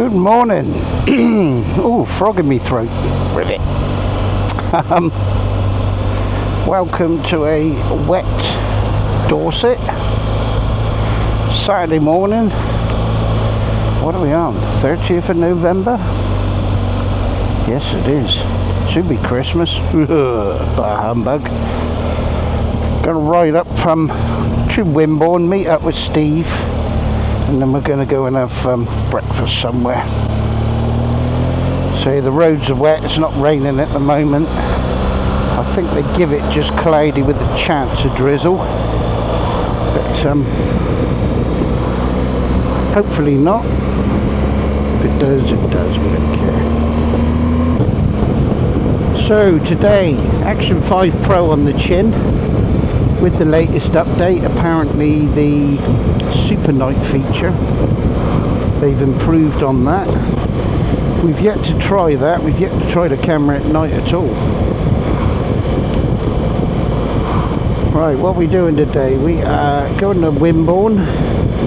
Good morning. Oh, frog in me throat. Ribbit. Welcome to a wet Dorset. Saturday morning. What are we on? 30th of November? Yes, it is. Should be Christmas. Bah humbug. Gonna ride up to Wimborne, meet up with Steve, and then we're gonna go and have breakfast somewhere. So the roads are wet. It's not raining at the moment. I think they give it just cloudy with a chance of drizzle, but hopefully not. If it does, it does. We don't care. So today, Action 5 Pro on the chin with the latest update. Apparently the Super Night feature, they've improved on that. We've yet to try that. We've yet to try the camera at night at all. Right, what are we doing today? We are going to Wimborne,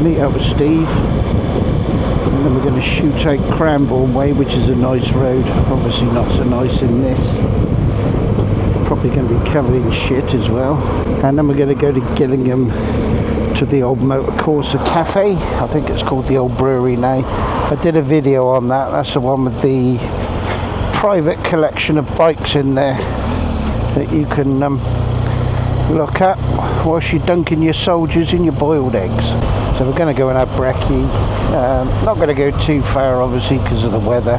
meet up with Steve, and then we're going to shoot out Cranbourne Way, which is a nice road. Obviously not so nice in this. Probably going to be covered in shit as well. And then we're going to go to Gillingham to the old Motor Corsa Cafe. I think it's called the old brewery now. I did a video on that. That's the one with the private collection of bikes in there that you can look at whilst you're dunking your soldiers in your boiled eggs. So we're going to go and have brekkie. Not going to go too far obviously because of the weather.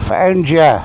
Found ya.